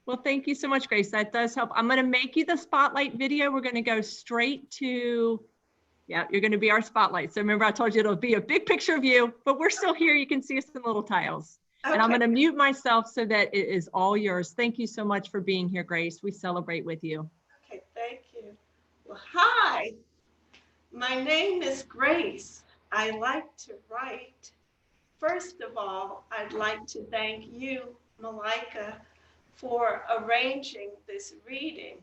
Well, thank you so much, Grace. That does help. I'm going to make you the spotlight video. We're going to go straight to, yeah, you're going to be our spotlight. So remember, I told you it'll be a big picture of you, but we're still here. You can see us in little tiles. Okay. And I'm going to mute myself so that it is all yours. Thank you so much for being here, Grace. We celebrate with you. Okay, thank you. Well, hi, my name is Grace. I like to write. First of all, I'd like to thank you, Malika, for arranging this reading.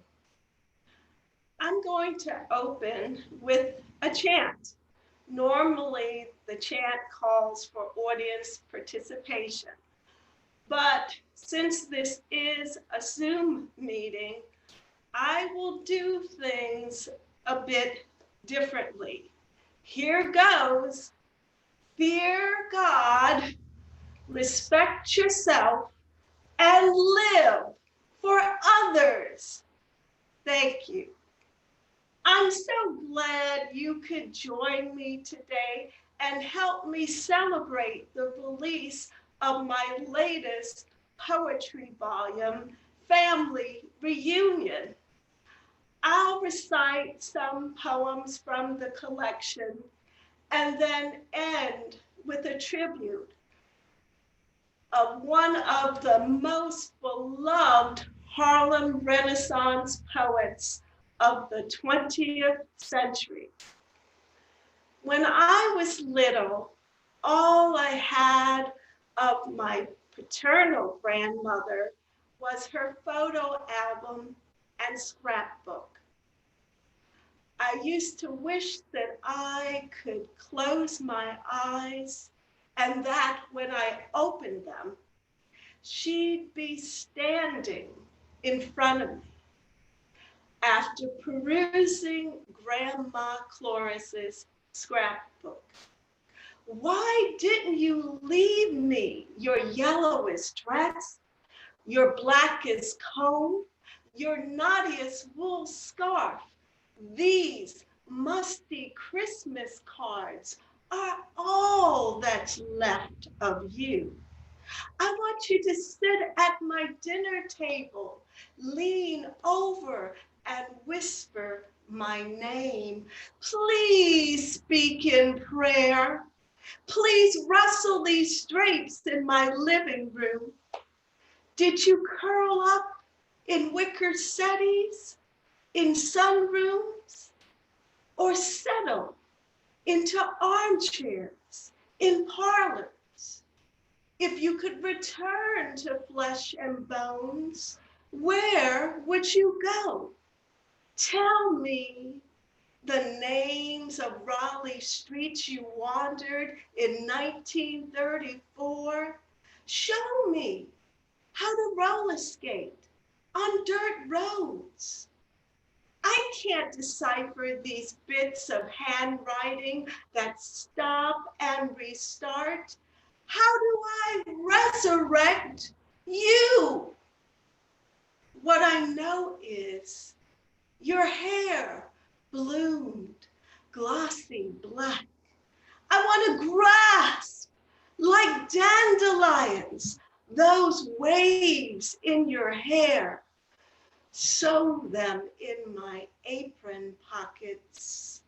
I'm going to open with a chant. Normally, the chant calls for audience participation. But since this is a Zoom meeting, I will do things a bit differently. Here goes. Fear God, respect yourself, and live for others. Thank you. I'm so glad you could join me today and help me celebrate the release of my latest poetry volume, Family Reunion. I'll recite some poems from the collection and then end with a tribute of one of the most beloved Harlem Renaissance poets of the 20th century. When I was little, all I had of my paternal grandmother was her photo album and scrapbook. I used to wish that I could close my eyes and that when I opened them, she'd be standing in front of me. After perusing Grandma Cloris's scrapbook, why didn't you leave me your yellowest dress, your blackest comb, your naughtiest wool scarf? These musty Christmas cards are all that's left of you. I want you to sit at my dinner table, lean over and whisper my name. Please speak in prayer. Please rustle these drapes in my living room. Did you curl up in wicker settees, in sunrooms, or settle into armchairs in parlors? If you could return to flesh and bones, where would you go? Tell me the names of Raleigh streets you wandered in 1934. Show me how to roller skate on dirt roads. I can't decipher these bits of handwriting that stop and restart. How do I resurrect you? What I know is your hair bloomed, glossy black. I want to grasp like dandelions those waves in your hair. Sew them in my apron pockets.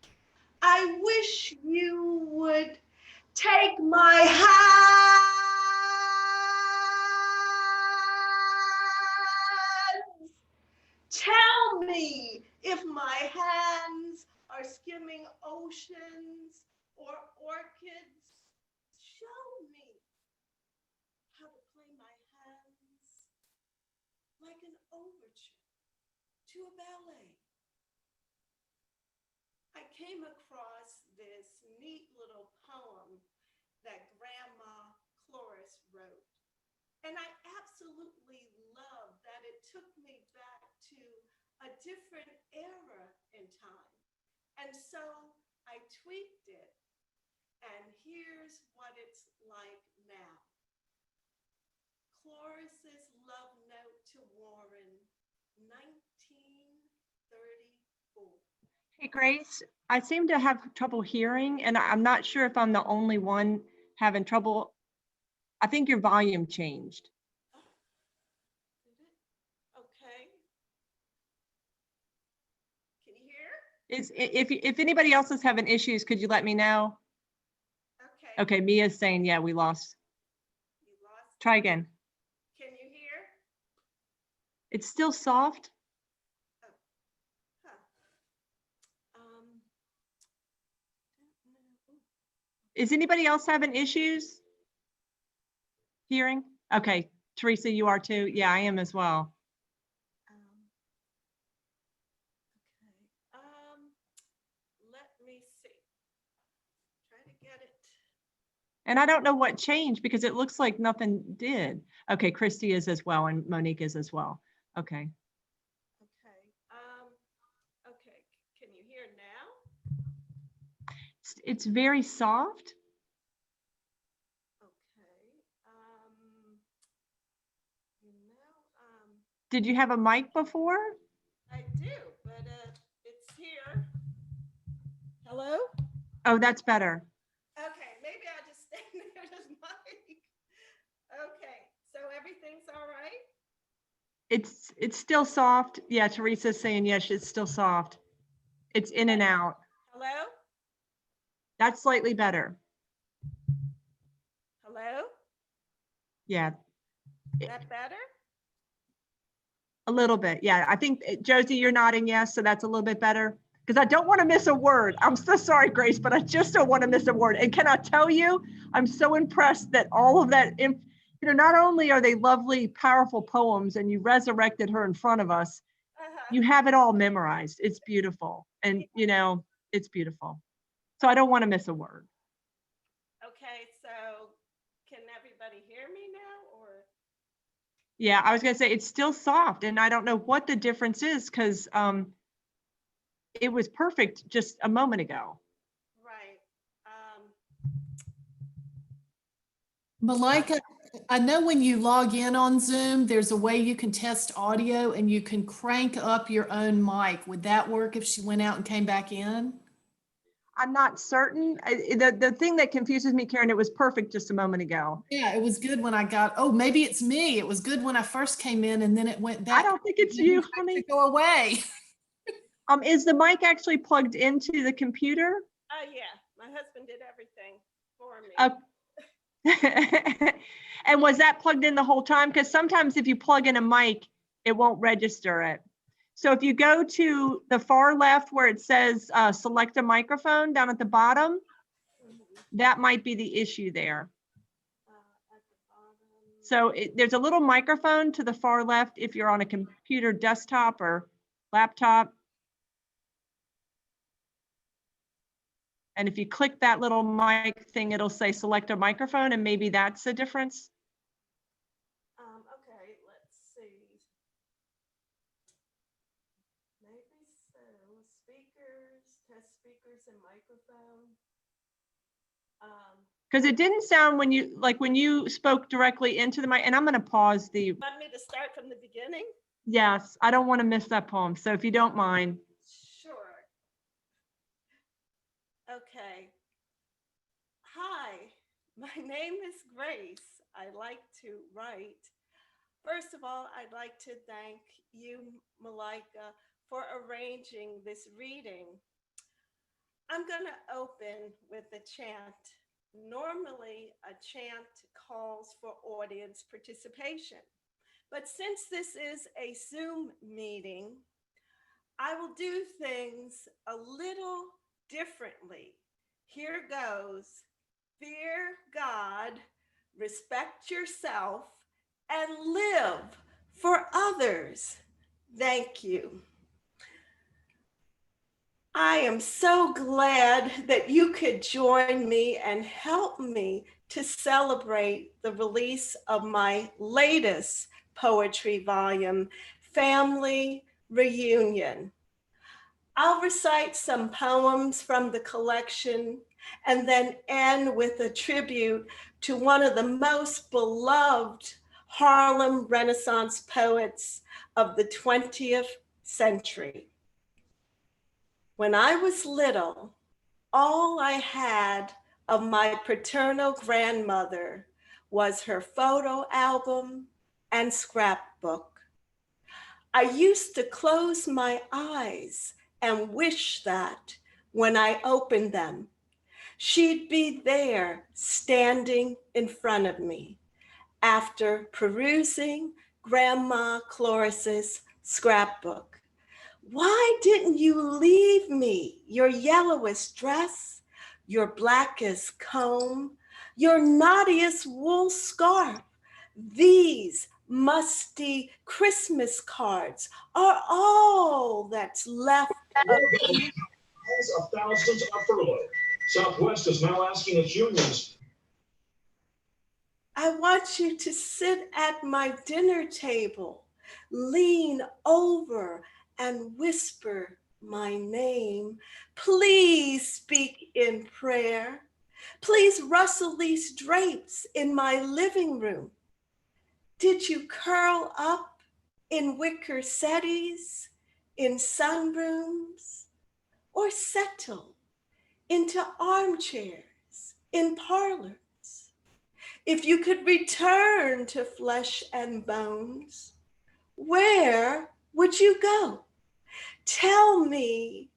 I wish you would take my hand. Tell me if my hands are skimming oceans or orchids. Show me how to play my hands like an overture to a ballet. I came across this neat little poem that Grandma Cloris wrote. And I absolutely love that it took me back to a different era in time. And so I tweaked it. And here's what it's like now. Cloris's love note to Warren, 1934. Hey, Grace, I seem to have trouble hearing, and I'm not sure if I'm the only one having trouble. I think your volume changed. Oh, did it? Okay. Can you hear? If anybody else is having issues, could you let me know? Okay. Okay, Mia's saying, yeah, we lost. You lost. Try again. Can you hear? It's still soft. Huh. Is anybody else having issues hearing? Okay, Teresa, you are too. Yeah, I am as well. Okay. Let me see. Try to get it. And I don't know what changed because it looks like nothing did. Okay, Christy is as well and Monique is as well. Okay. Okay. Okay. Can you hear now? It's very soft. Okay. Did you have a mic before? I do, but it's here. Hello? Oh, that's better. Okay, maybe I'll just stand near this mic. Okay, so everything's all right? It's still soft. Yeah, Teresa's saying yes, it's still soft. It's in and out. Hello? That's slightly better. Hello? Yeah, Is that better? a little bit. Yeah, I think Josie, you're nodding yes, so that's a little bit better. Because I don't want to miss a word. I'm so sorry, Grace, but I just don't want to miss a word. And can I tell you, I'm so impressed that all of that, not only are they lovely, powerful poems, and you resurrected her in front of us, you have it all memorized. It's beautiful. And, it's beautiful. So I don't want to miss a word. Okay, so can everybody hear me now or? Yeah, I was going to say it's still soft and I don't know what the difference is because it was perfect just a moment ago. Right. Malika, I know when you log in on Zoom, there's a way you can test audio and you can crank up your own mic. Would that work if she went out and came back in? I'm not certain. The thing that confuses me, Karen, it was perfect just a moment ago. Yeah, it was good when I got, oh, maybe it's me. It was good when I first came in and then it went back. I don't think it's you, honey. Go away. Is the mic actually plugged into the computer? Oh, yeah. My husband did everything for me. And was that plugged in the whole time? Because sometimes if you plug in a mic, it won't register it. So if you go to the far left where it says select a microphone down at the bottom, that might be the issue there. At the bottom. So there's a little microphone to the far left if you're on a computer, desktop or laptop. And if you click that little mic thing, it'll say select a microphone, and maybe that's the difference. Okay, let's see. Maybe so. Speakers, test speakers and microphone. Because it didn't sound when you spoke directly into the mic, and I'm going to pause the. Want me to start from the beginning? Yes, I don't want to miss that poem. So if you don't mind. Sure. Okay. Hi, my name is Grace. I like to write. First of all, I'd like to thank you, Malika, for arranging this reading. I'm going to open with a chant. Normally, a chant calls for audience participation. But since this is a Zoom meeting, I will do things a little differently. Here goes. Fear God, respect yourself, and live for others. Thank you. I am so glad that you could join me and help me to celebrate the release of my latest poetry volume, Family Reunion. I'll recite some poems from the collection and then end with a tribute to one of the most beloved Harlem Renaissance poets of the 20th century. When I was little, all I had of my paternal grandmother was her photo album and scrapbook. I used to close my eyes and wish that when I opened them, she'd be there standing in front of me after perusing Grandma Cloris's scrapbook. Why didn't you leave me your yellowest dress, your blackest comb, your naughtiest wool scarf? These musty Christmas cards are all that's left of me. Tens of thousands are furloughed. Southwest is now asking its unions. I want you to sit at my dinner table, lean over and whisper my name. Please speak in prayer. Please rustle these drapes in my living room. Did you curl up in wicker settees, in sunrooms, or settle into armchairs in parlors? If you could return to flesh and bones, where would you go? Tell me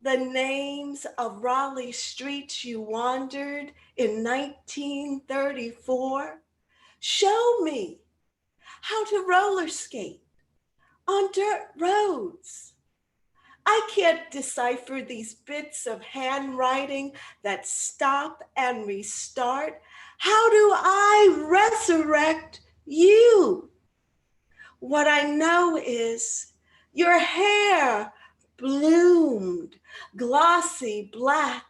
the names of Raleigh streets you wandered in 1934. Show me how to roller skate on dirt roads. I can't decipher these bits of handwriting that stop and restart. How do I resurrect you? What I know is your hair bloomed, glossy black.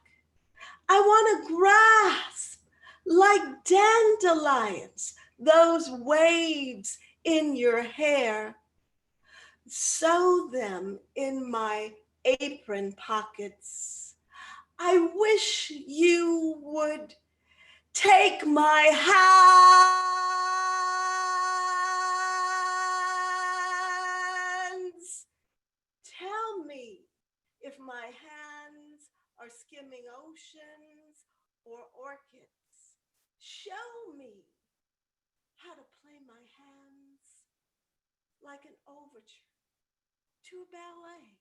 I want to grasp like dandelions those waves in your hair. Sew them in my apron pockets. I wish you would take my hands. Tell me if my hands are skimming oceans or orchids. Show me how to play my hands like an overture to a ballet.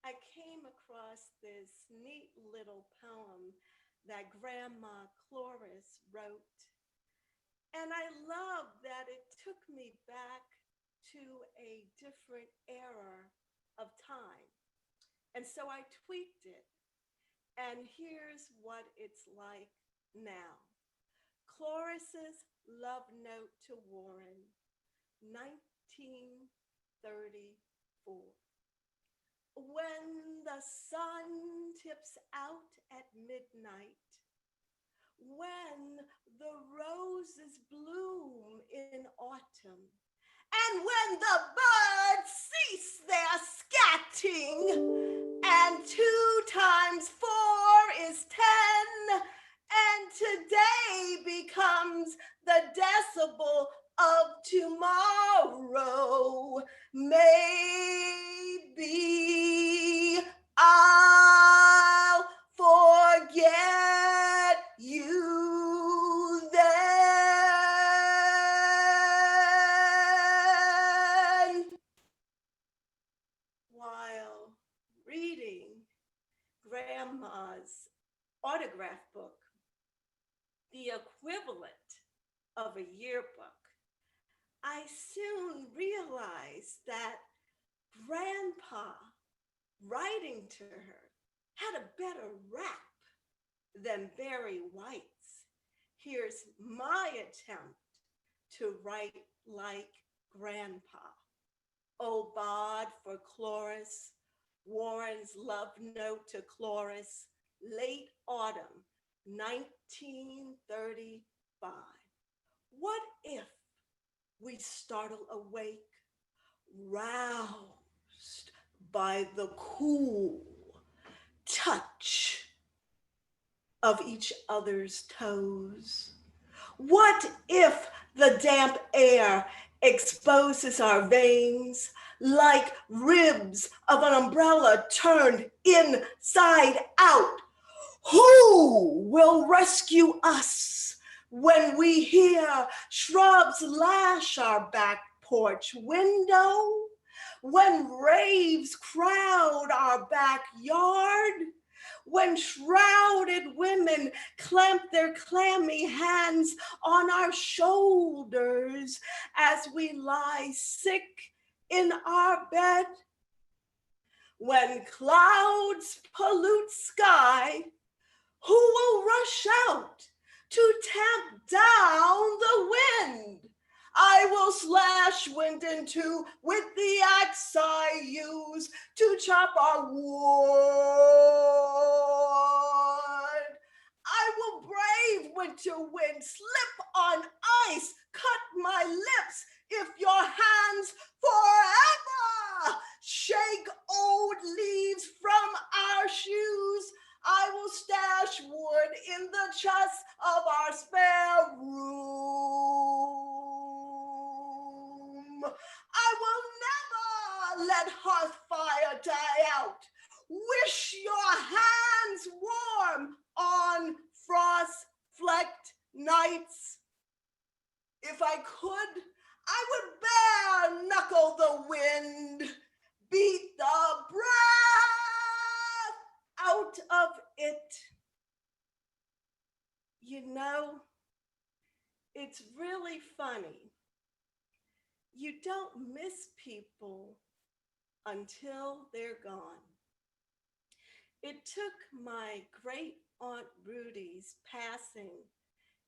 I came across this neat little poem that Grandma Cloris wrote, and I love that it took me back to a different era of time. And so I tweaked it, and here's what it's like now. Cloris's love note to Warren, 1934. When the sun tips out at midnight, when the roses bloom in autumn, and when the birds cease their scatting, and 2 times 4 is 10, and today becomes the decibel of tomorrow, maybe I'll forget you then. While reading Grandma's autograph book, the equivalent of a yearbook, I soon realized that Grandpa, writing to her, had a better rap than Barry White's. Here's my attempt to write like Grandpa. Oh, Bod for Cloris, Warren's love note to Cloris, late autumn, 1935. What if we startle awake, roused by the cool touch of each other's toes? What if the damp air exposes our veins like ribs of an umbrella turned inside out? Who will rescue us when we hear shrubs lash our back porch window, when raves crowd our backyard, when shrouded women clamp their clammy hands on our shoulders as we lie sick in our bed, when clouds pollute sky, who will rush out to tamp down the wind? I will slash wind in two with the axe I use to chop our wood. I will brave winter wind, slip on ice, cut my lips if your hands forever shake old leaves from our shoes. I will stash wood in the chest of our spare room. I will never let hearth fire die out. Wish your hands warm on frost-flecked nights. If I could, I would bare knuckle the wind, beat the breath out of it. You know, it's really funny. You don't miss people until they're gone. It took my great Aunt Rudy's passing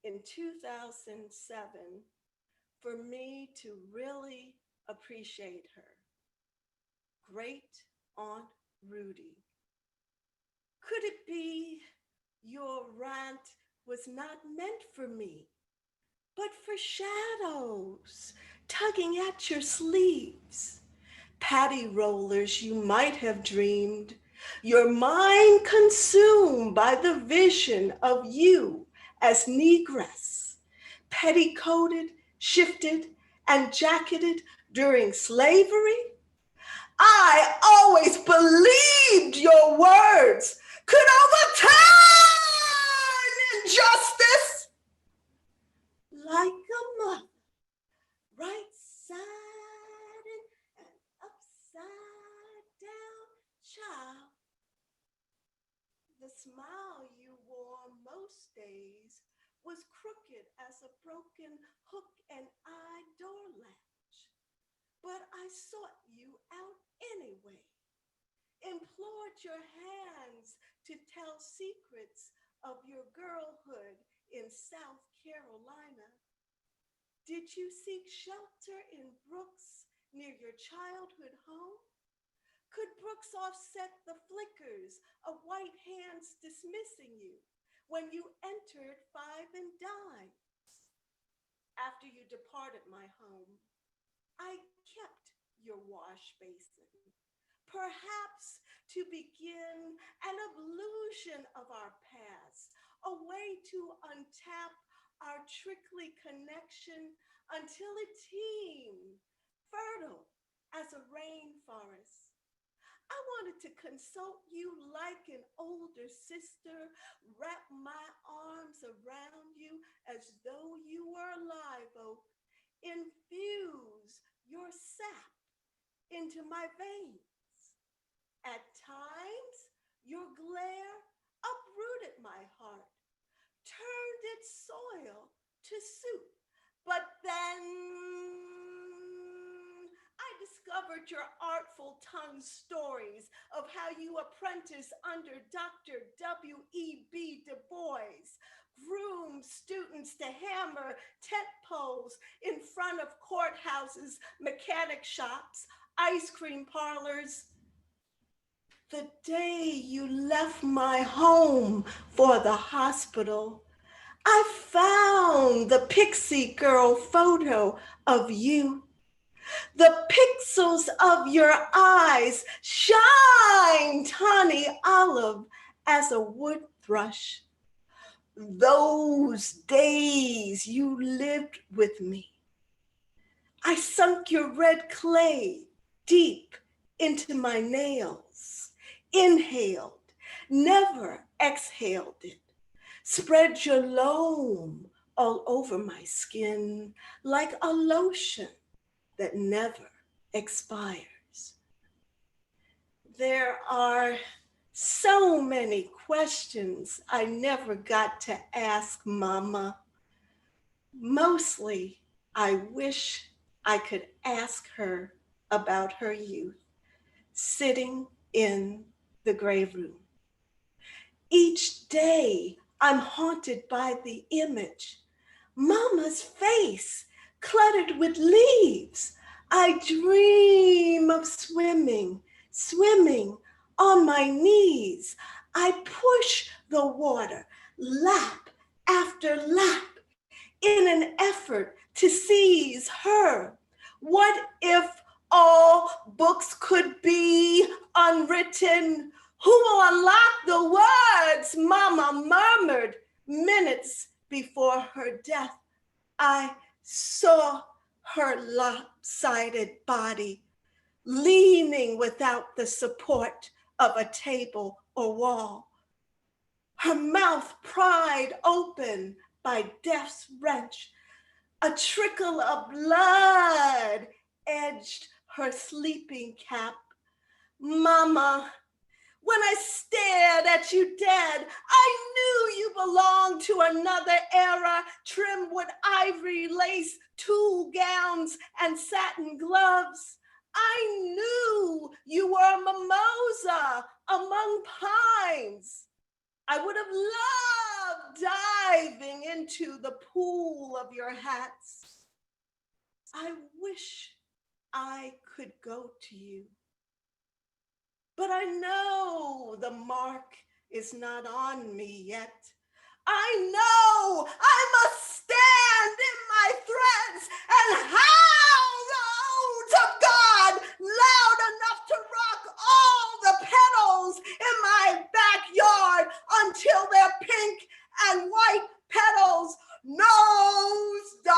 in 2007 for me to really appreciate her. Great Aunt Rudy. Could it be your rant was not meant for me, but for shadows tugging at your sleeves? Patty rollers you might have dreamed, your mind consumed by the vision of you as negress, petticoated, shifted, and jacketed during slavery. I always believed your words could overturn injustice like a mother, right-sided and upside down child. The smile you wore most days was crooked as a broken hook and eye door latch. But I sought you out anyway, implored your hands to tell secrets of your girlhood in South Carolina. Did you seek shelter in Brooks near your childhood home? Could Brooks offset the flickers of white hands dismissing you when you entered Five and Dimes? After you departed my home, I kept your wash basin, perhaps to begin an illusion of our past, a way to untap our trickly connection until it teemed, fertile as a rainforest. I wanted to consult you like an older sister, wrap my arms around you as though you were a live oak, infuse your sap into my veins. At times, your glare uprooted my heart, turned its soil to soup, but then I discovered your artful tongue stories of how you apprenticed under Dr. W.E.B. Du Bois, groomed students to hammer tent poles in front of courthouses, mechanic shops, ice cream parlors. The day you left my home for the hospital, I found the pixie girl photo of you. The pixels of your eyes shine tawny olive as a wood thrush. Those days you lived with me. I sunk your red clay deep into my nails, inhaled, never exhaled it. Spread your loam all over my skin like a lotion that never expires. There are so many questions I never got to ask Mama. Mostly, I wish I could ask her about her youth, sitting in the grave room. Each day, I'm haunted by the image, Mama's face cluttered with leaves. I dream of swimming on my knees. I push the water lap after lap in an effort to seize her. What if all books could be unwritten? Who will unlock the words Mama murmured minutes before her death? I saw her lopsided body leaning without the support of a table or wall. Her mouth pried open by death's wrench. A trickle of blood edged her sleeping cap. Mama, when I stared at you dead, I knew you belonged to another era, trimmed with ivory lace, tulle gowns, and satin gloves. I knew you were a mimosa among pines. I would have loved diving into the pool of your hats. I wish I could go to you. But I know the mark is not on me yet. I know I must stand in my threads and howl the odes of God loud enough to rock all the petals in my backyard until they're pink and white petals nose dive.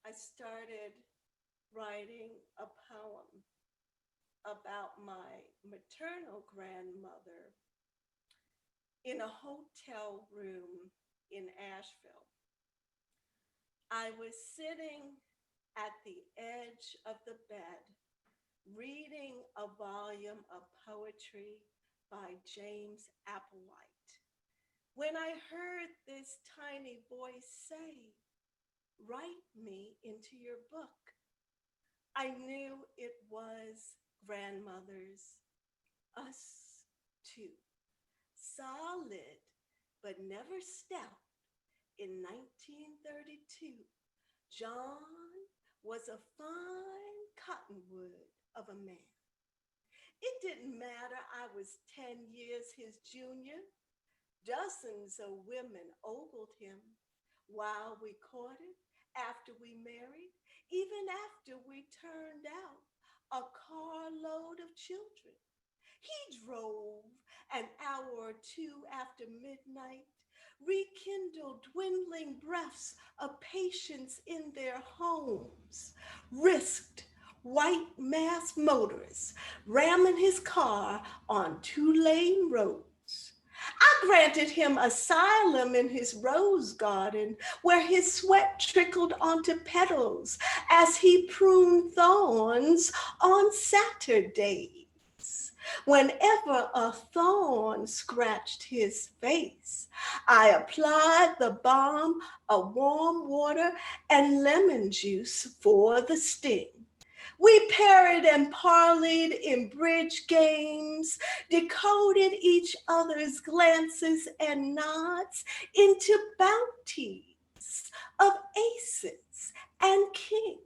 I started writing a poem about my maternal grandmother in a hotel room in Asheville. I was sitting at the edge of the bed, reading a volume of poetry by James Applewhite, when I heard this tiny voice say, "Write me into your book." I knew it was grandmother's Us Too. Solid, but never stout. In 1932, John was a fine cottonwood of a man. It didn't matter I was 10 years his junior. Dozens of women ogled him while we courted, after we married, even after we turned out a carload of children. He drove an hour or two after midnight, rekindled dwindling breaths of patients in their homes, risked white masked motorists ramming his car on 2-lane roads. I granted him asylum in his rose garden, where his sweat trickled onto petals as he pruned thorns on Saturdays. Whenever a thorn scratched his face, I applied the balm of warm water and lemon juice for the sting. We parried and parleyed in bridge games, decoded each other's glances and nods into bounties of aces and kings.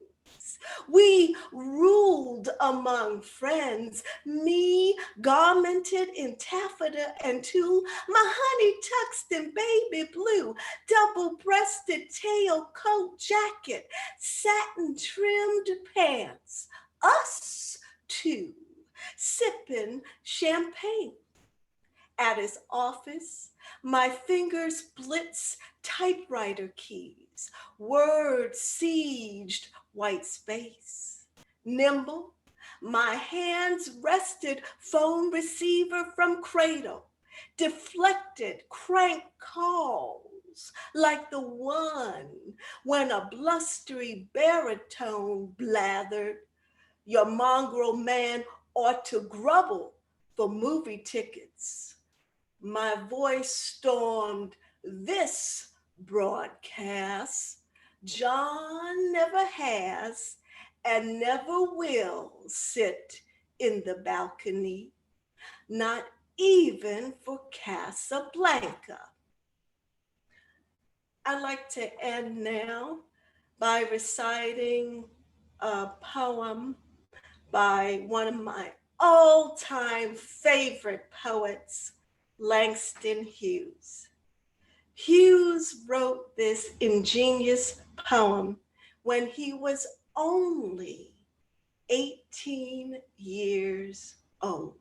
We ruled among friends, me garmented in taffeta and tulle, my honey tucked in baby blue, double-breasted tailcoat jacket, satin-trimmed pants. Us two, sipping champagne. At his office, my fingers blitz typewriter keys, words sieged white space. Nimble, My hands rested phone receiver from cradle, deflected crank calls like the one when a blustery baritone blathered, "Your mongrel man ought to grubble for movie tickets." My voice stormed this broadcast: "John never has and never will sit in the balcony, not even for Casablanca." I'd like to end now by reciting a poem by one of my all-time favorite poets, Langston Hughes. Hughes wrote this ingenious poem when he was only 18 years old.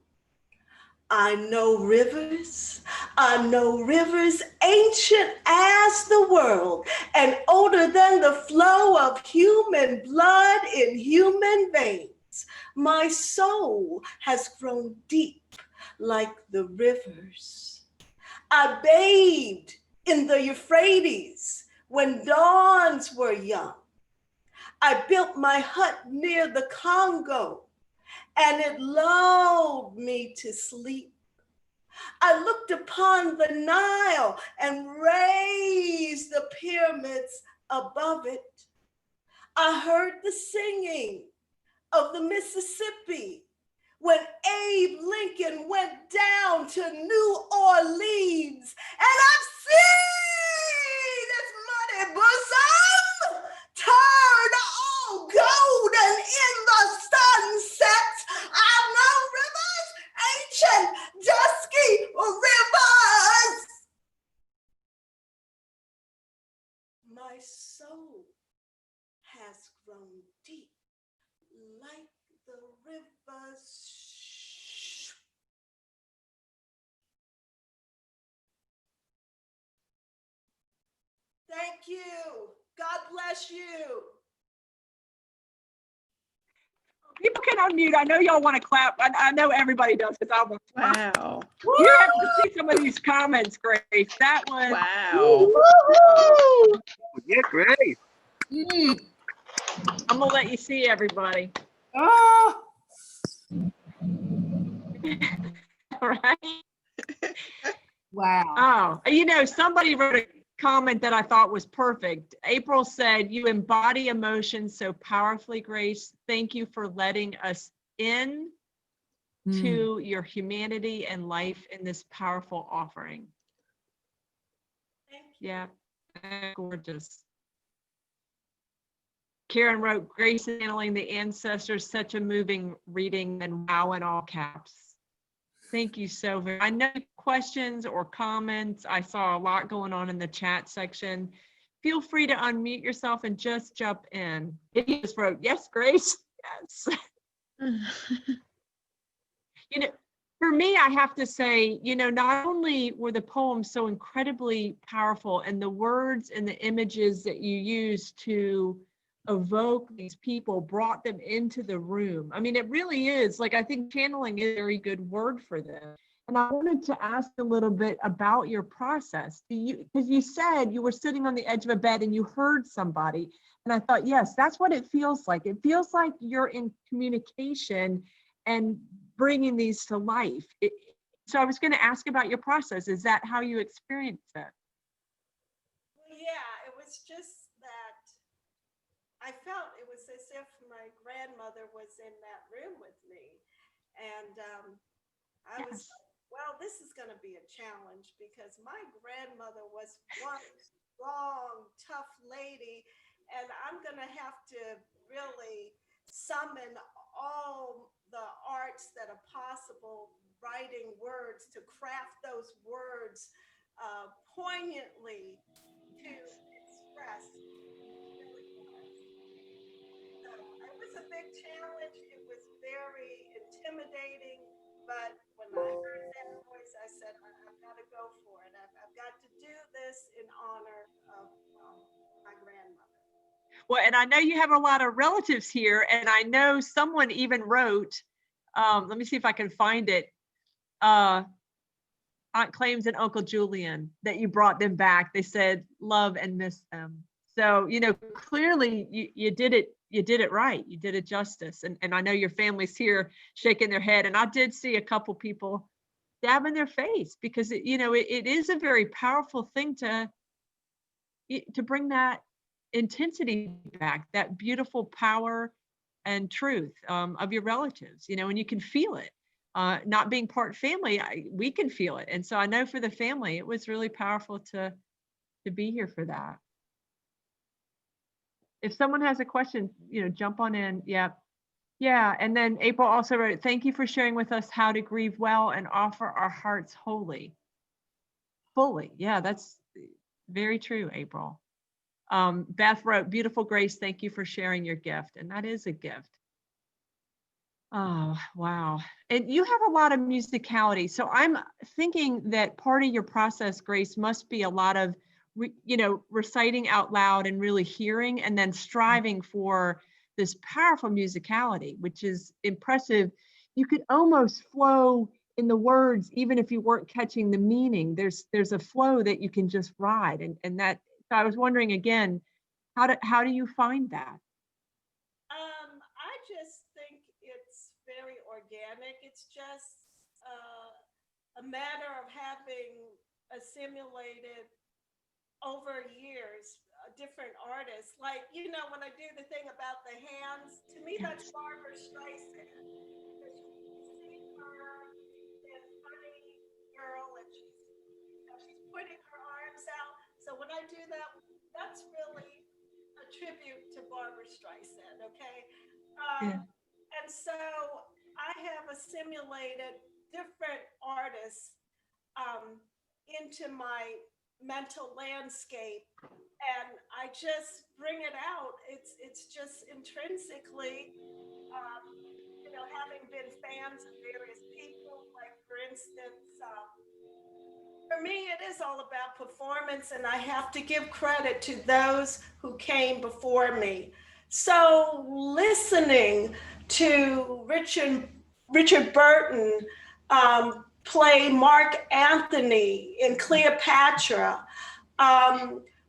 I know rivers ancient as the world and older than the flow of human blood in human veins. My soul has grown deep like the rivers. I bathed in the Euphrates when dawns were young. I built my hut near the Congo and it lulled me to sleep. I looked upon the Nile and raised the pyramids above it. I heard the singing of the Mississippi when Abe Lincoln went down to New Orleans, and I've seen its muddy bosom turn all golden in the sunset. I know rivers, ancient, dusky rivers. My soul has grown deep like the rivers. Thank you. God bless you. People can unmute. I know y'all want to clap. I know everybody does because I will. Wow. You have to see some of these comments, Grace. That was Wow. Yeah, great. I'm gonna let you see everybody. Oh, All right. wow. Oh, you know, somebody wrote a comment that I thought was perfect. April said, "You embody emotions so powerfully, Grace. Thank you for letting us in to your humanity and life in this powerful offering." Thank you. Yeah, gorgeous. Karen wrote, "Grace handling the ancestors, such a moving reading," and wow in all caps. Thank you so very much. I know questions or comments. I saw a lot going on in the chat section. Feel free to unmute yourself and just jump in. He just wrote, "Yes, Grace." Yes. You know, for me, I have to say, you know, not only were the poems so incredibly powerful and the words and the images that you used to evoke these people brought them into the room. I mean, it really is like, I think channeling is a very good word for them. And I wanted to ask a little bit about your process. Because you said you were sitting on the edge of a bed and you heard somebody. And I thought, yes, that's what it feels like. It feels like you're in communication and bringing these to life. So I was going to ask about your process. Is that how you experience it? Well, yeah, it was just that I felt it was as if my grandmother was in that room with me. And I was like, well, this is going to be a challenge because my grandmother was one long, tough lady. And I'm going to have to really summon all the arts that are possible, writing words, to craft those words poignantly to express who she really was. So it was a big challenge. It was very intimidating. But when I heard that voice, I said, I've got to go for it. I've got to do this in honor of my grandmother. Well, and I know you have a lot of relatives here, and I know someone even wrote, let me see if I can find it. Aunt Claims and Uncle Julian, that you brought them back. They said love and miss them. So, you know, clearly you did it right. You did it justice. And I know your family's here shaking their head. And I did see a couple people dabbing their face, because it is a very powerful thing to bring that intensity back, that beautiful power and truth of your relatives, and you can feel it. Not being part family, we can feel it. And so I know for the family, it was really powerful to be here for that. If someone has a question, jump on in. Yeah. And then April also wrote, thank you for sharing with us how to grieve well and offer our hearts fully. Yeah, that's very true, April. Beth wrote, beautiful Grace, thank you for sharing your gift. And that is a gift. Oh, wow. And you have a lot of musicality. So I'm thinking that part of your process, Grace, must be a lot of, reciting out loud and really hearing, and then striving for this powerful musicality, which is impressive. You could almost flow in the words, even if you weren't catching the meaning. There's a flow that you can just ride. And that, so I was wondering again, how do you find that? I just think it's very organic. It's just a matter of having assimilated over years different artists. Like, when I do the thing about the hands, to me that's Barbara Streisand. Because you see her, this funny girl, and she's putting her arms out. So when I do that, that's really a tribute to Barbara Streisand, okay? And so I have assimilated different artists into my mental landscape, and I just bring it out. It's just intrinsically, having been fans of various people, like for instance, for me, it is all about performance, and I have to give credit to those who came before me. So listening to Richard Burton play Mark Antony in Cleopatra,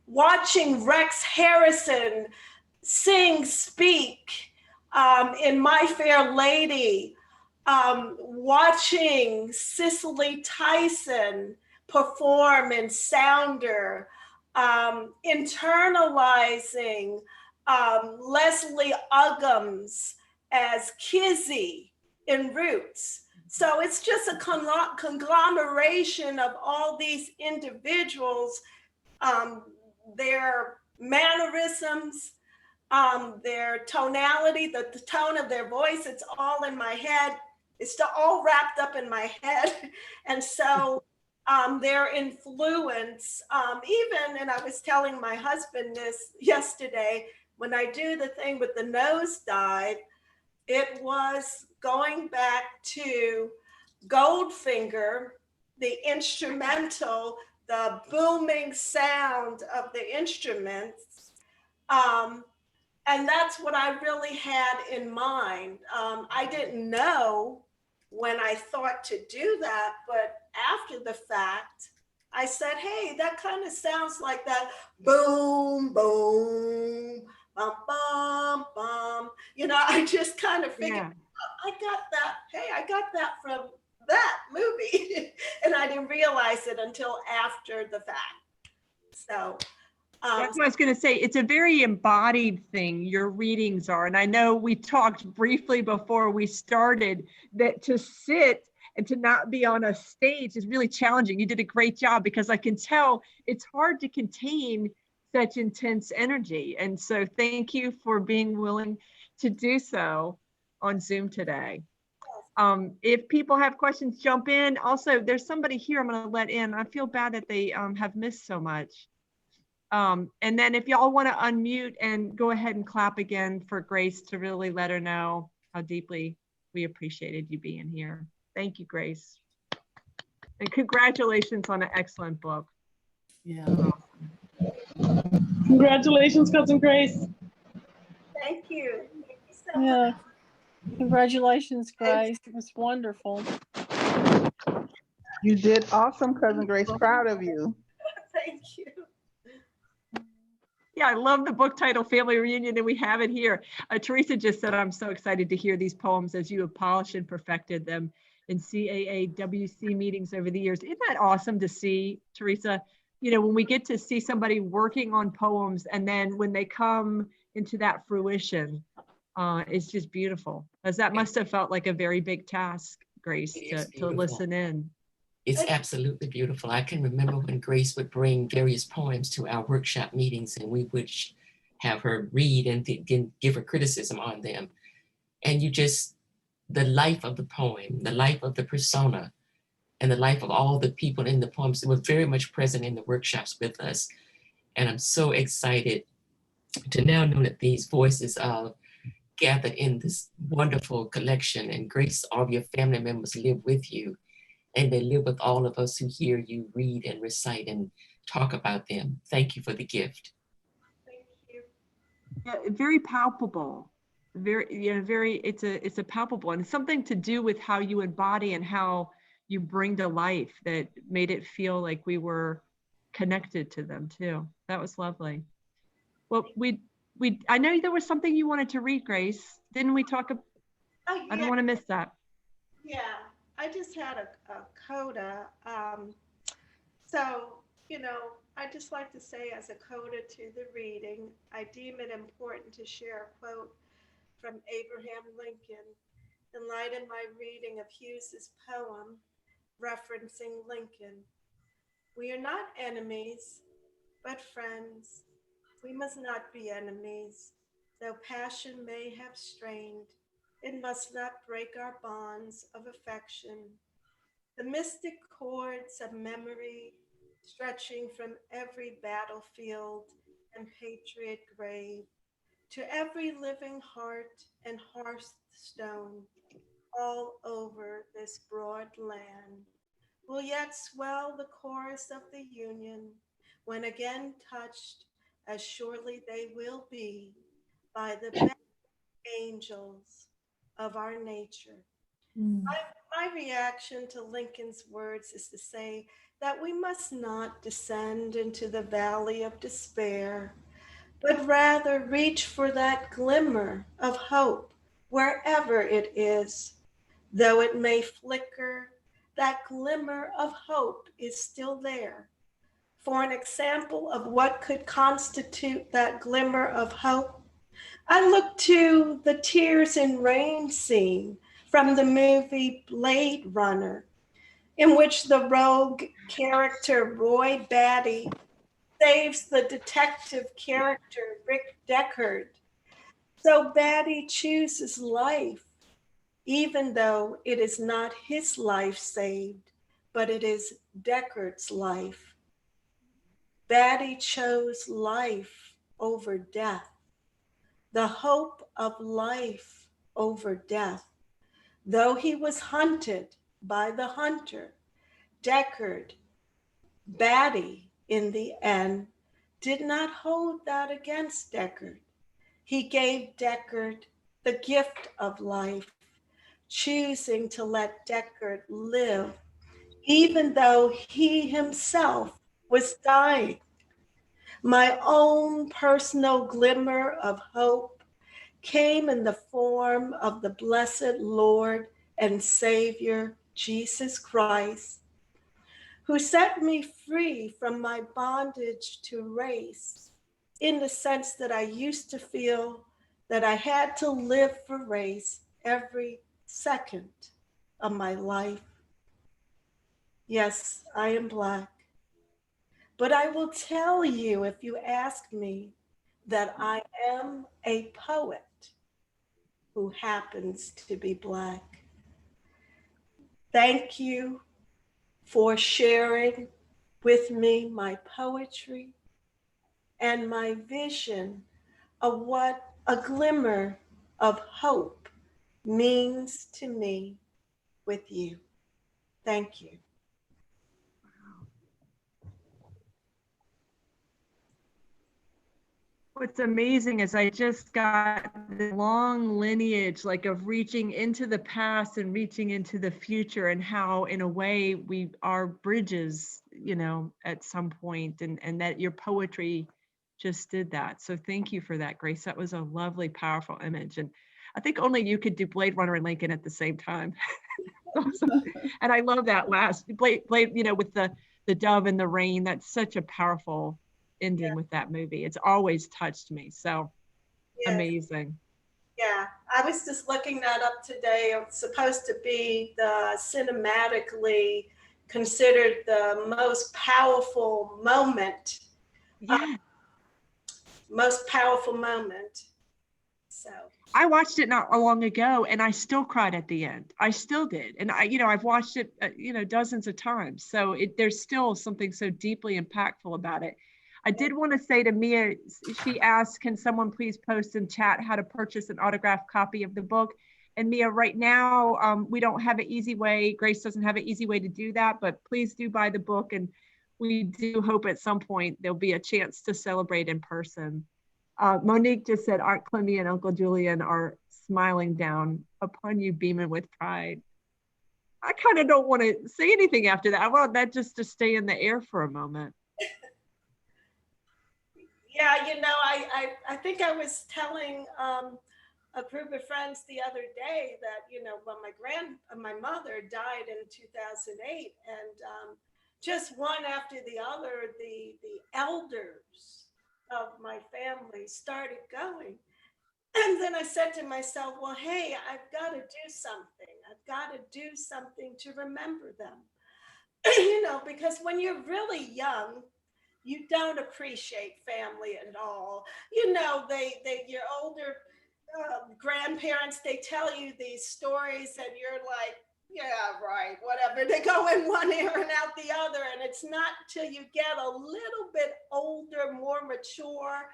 watching Rex Harrison speak in My Fair Lady, watching Cicely Tyson perform in Sounder, internalizing Leslie Uggams as Kizzy in Roots. So it's just a conglomeration of all these individuals, their mannerisms, their tonality, the tone of their voice, it's all in my head. It's all wrapped up in my head. And so their influence, even, and I was telling my husband this yesterday, when I do the thing with the nosedive, it was going back to Goldfinger, the instrumental, the booming sound of the instruments. And that's what I really had in mind. I didn't know when I thought to do that, but after the fact, I said, hey, that kind of sounds like that boom, boom, bum, bum, bum. I just kind of figured, I got that from that movie. And I didn't realize it until after the fact. So that's what I was going to say. It's a very embodied thing, your readings are. And I know we talked briefly before we started that to sit and to not be on a stage is really challenging. You did a great job, because I can tell it's hard to contain such intense energy. And so thank you for being willing to do so on Zoom today. If people have questions, jump in. Also, there's somebody here I'm going to let in. I feel bad that they have missed so much. And then if y'all want to unmute and go ahead and clap again for Grace to really let her know how deeply we appreciated you being here. Thank you, Grace. And congratulations on an excellent book. Yeah. Congratulations, Cousin Grace. Yeah. Congratulations, Grace. It was wonderful. You did awesome, Cousin Grace. Proud of you. Thank you. Yeah, I love the book title, Family Reunion, and we have it here. Teresa just said, I'm so excited to hear these poems as you have polished and perfected them in CAAWC meetings over the years. Isn't that awesome to see, Teresa? You know, when we get to see somebody working on poems and then when they come into that fruition, it's just beautiful. As that must have felt like a very big task, Grace, to listen in. It's absolutely beautiful. I can remember when Grace would bring various poems to our workshop meetings and we would have her read and then give her criticism on them. And you just, the life of the poem, the life of the persona, and the life of all the people in the poems, it was very much present in the workshops with us. And I'm so excited to now know that these voices are gathered in this wonderful collection. And Grace, all of your family members live with you. And they live with all of us who hear you read and recite and talk about them. Thank you for the gift. Thank you. Yeah, very palpable. It's a palpable and something to do with how you embody and how you bring to life that made it feel like we were connected to them too. That was lovely. Well, I know there was something you wanted to read, Grace. Didn't we talk? Oh, yeah. I don't want to miss that. Yeah, I just had a coda. So, I just like to say as a coda to the reading, I deem it important to share a quote from Abraham Lincoln in light of my reading of Hughes's poem referencing Lincoln. We are not enemies, but friends. We must not be enemies. Though passion may have strained, it must not break our bonds of affection. The mystic cords of memory stretching from every battlefield and patriot grave to every living heart and hearthstone all over this broad land will yet swell the chorus of the Union when again touched, as surely they will be, by the best angels of our nature. My reaction to Lincoln's words is to say that we must not descend into the valley of despair, but rather reach for that glimmer of hope wherever it is. Though it may flicker, that glimmer of hope is still there. For an example of what could constitute that glimmer of hope, I look to the tears and rain scene from the movie Blade Runner, in which the rogue character Roy Batty saves the detective character Rick Deckard. So Batty chooses life, even though it is not his life saved, but it is Deckard's life. Batty chose life over death, the hope of life over death. Though he was hunted by the hunter, Deckard, Batty in the end, did not hold that against Deckard. He gave Deckard the gift of life, choosing to let Deckard live, even though he himself was dying. My own personal glimmer of hope came in the form of the blessed Lord and Savior, Jesus Christ, who set me free from my bondage to race, in the sense that I used to feel that I had to live for race every second of my life. Yes, I am Black, but I will tell you, if you ask me, that I am a poet who happens to be Black. Thank you for sharing with me my poetry and my vision of what a glimmer of hope means to me with you. Thank you. What's amazing is I just got the long lineage, like of reaching into the past and reaching into the future, and how in a way we are bridges, you know, at some point, and that your poetry just did that. So thank you for that, Grace. That was a lovely, powerful image. And I think only you could do Blade Runner and Lincoln at the same time. Awesome. And I love that last Blade, you know, with the dove and the rain. That's such a powerful ending with that movie. It's always touched me. So Yes. amazing. Yeah, I was just looking that up today. It's supposed to be the cinematically considered the most powerful moment. Yeah. Most powerful moment. So I watched it not long ago and I still cried at the end. I still did. And I, you know, I've watched it, you know, dozens of times. So there's still something so deeply impactful about it. I did want to say to Mia, she asked, can someone please post in chat how to purchase an autographed copy of the book? And Mia, right now, we don't have an easy way. Grace doesn't have an easy way to do that, but please do buy the book. And we do hope at some point there'll be a chance to celebrate in person. Monique just said, Aunt Clemmy and Uncle Julian are smiling down upon you, beaming with pride. I kind of don't want to say anything after that. I want that just to stay in the air for a moment. yeah, you know, I think I was telling a group of friends the other day that, you know, when my mother died in 2008, and just one after the other, the elders of my family started going. And then I said to myself, well, hey, I've got to do something. I've got to do something to remember them. You know, because when you're really young, you don't appreciate family at all. You know, your older grandparents, they tell you these stories and you're like, yeah, right, whatever. They go in one ear and out the other. And it's not till you get a little bit older, more mature,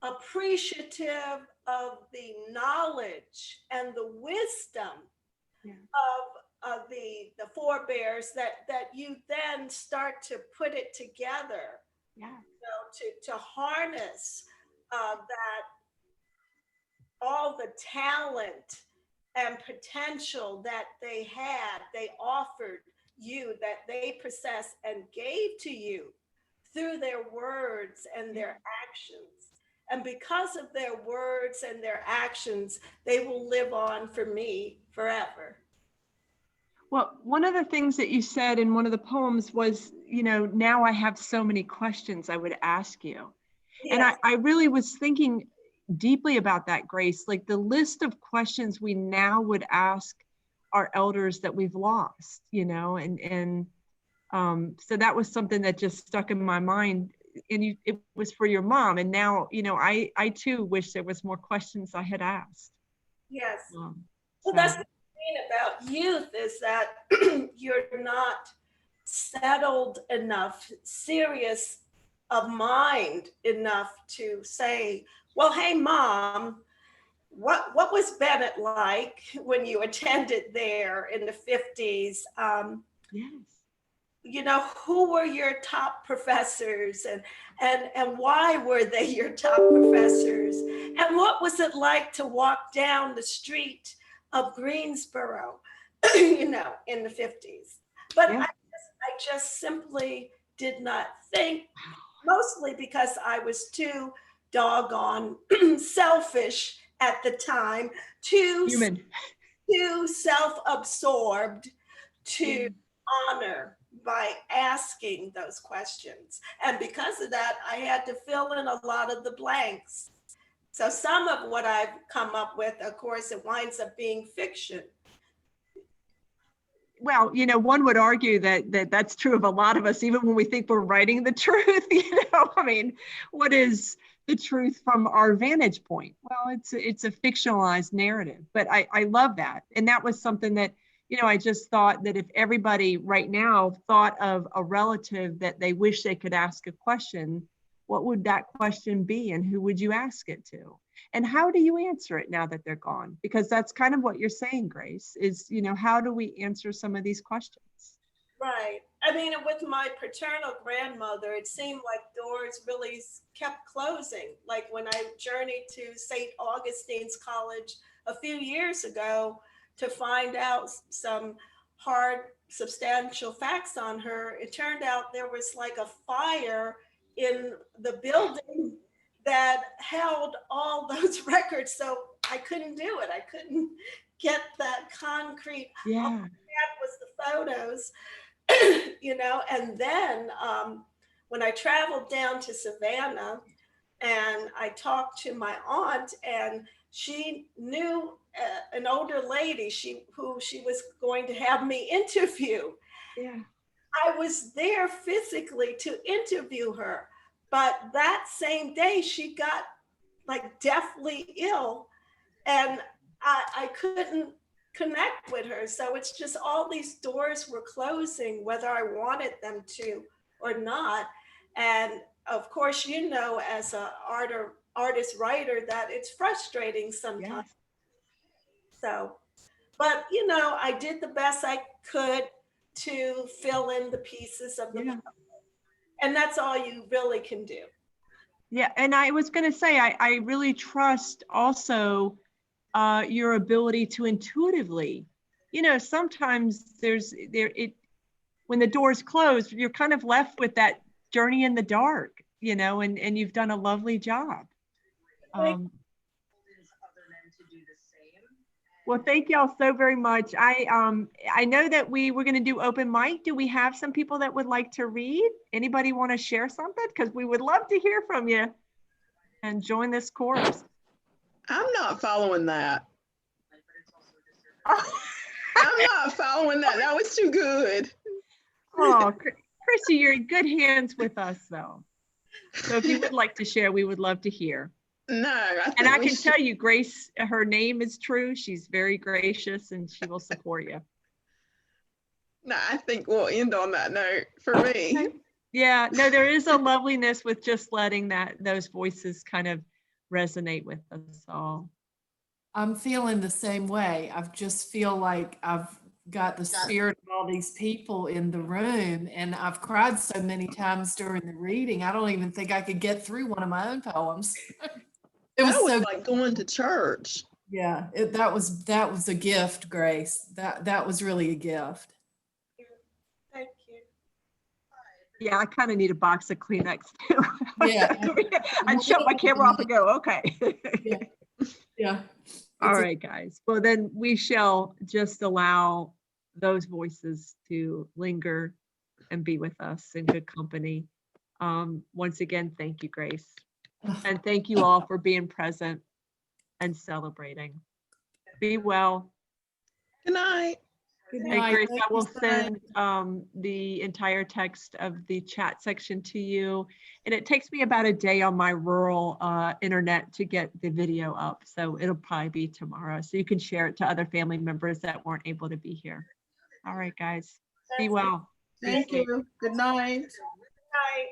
appreciative of the knowledge and the wisdom of the forebears that you then start to put it together. Yeah. You know, to harness that all the talent and potential that they had, they offered you, that they possess and gave to you through their words and their actions. And because of their words and their actions, they will live on for me forever. Well, one of the things that you said in one of the poems was, you know, now I have so many questions I would ask you. Yes. And I really was thinking deeply about that, Grace, like the list of questions we now would ask our elders that we've lost, you know, and so that was something that just stuck in my mind. And it was for your mom. And now, you know, I too wish there was more questions I had asked. Yes. Well, that's the thing about youth, is that you're not settled enough, serious of mind enough to say, well, hey, Mom, what was Bennett like when you attended there in the 50s? Yes. You know, who were your top professors, and why were they your top professors? And what was it like to walk down the street of Greensboro, you know, in the 50s? But yeah. I just simply did not think, mostly because I was too doggone selfish at the time, too self-absorbed to honor by asking those questions. And because of that, I had to fill in a lot of the blanks. So some of what I've come up with, of course, it winds up being fiction. Well, you know, one would argue that that's true of a lot of us, even when we think we're writing the truth. You know, I mean, what is the truth from our vantage point? Well, it's a fictionalized narrative, but I love that. And that was something that, you know, I just thought that if everybody right now thought of a relative that they wish they could ask a question, what would that question be and who would you ask it to? And how do you answer it now that they're gone? Because that's kind of what you're saying, Grace, is, you know, how do we answer some of these questions? Right. I mean, with my paternal grandmother, it seemed like doors really kept closing. Like when I journeyed to St. Augustine's College a few years ago to find out some hard, substantial facts on her, it turned out there was like a fire in the building that held all those records. So I couldn't do it. I couldn't get that concrete. Yeah. All I had was the photos. You know, and then when I traveled down to Savannah and I talked to my aunt, and she knew an older lady who she was going to have me interview. Yeah. I was there physically to interview her, but that same day she got like deathly ill, and I couldn't connect with her. So it's just all these doors were closing, whether I wanted them to or not. And of course, you know, as an artist writer, that it's frustrating sometimes. Yes. So, but you know, I did the best I could to fill in the pieces of the puzzle. And that's all you really can do. Yeah, and I was going to say, I really trust also your ability to intuitively, you know, sometimes when the doors close, you're kind of left with that journey in the dark, you know, and you've done a lovely job. Well, thank y'all so very much. I know that we were going to do open mic. Do we have some people that would like to read? Anybody want to share something? Because we would love to hear from you and join this course. I'm not following that. I'm not following that. That was too good. Oh, Chrissy, you're in good hands with us, though. So if you would like to share, we would love to hear. No, I And I can tell you, Grace, her name is true. She's very gracious and she will support you. No, I think we'll end on that note for me. Yeah, no, there is a loveliness with just letting those voices kind of resonate with us all. I'm feeling the same way. I just feel like I've got the spirit of all these people in the room, and I've cried so many times during the reading. I don't even think I could get through one of my own poems. It was so like going to church. Yeah, that was a gift, Grace. That was really a gift. Thank you. Yeah, I kind of need a box of Kleenex too. Yeah. I'd shut my camera off and go, okay. Yeah. All right, guys. Well, then we shall just allow those voices to linger and be with us in good company. Once again, thank you, Grace. And thank you all for being present and celebrating. Be well. Good night. Good And night. Grace, Thank I you will so much. send the entire text of the chat section to you. And it takes me about a day on my rural internet to get the video up. So it'll probably be tomorrow. So you can share it to other family members that weren't able to be here. All right, guys. Be well. Thank you. Good night. Bye.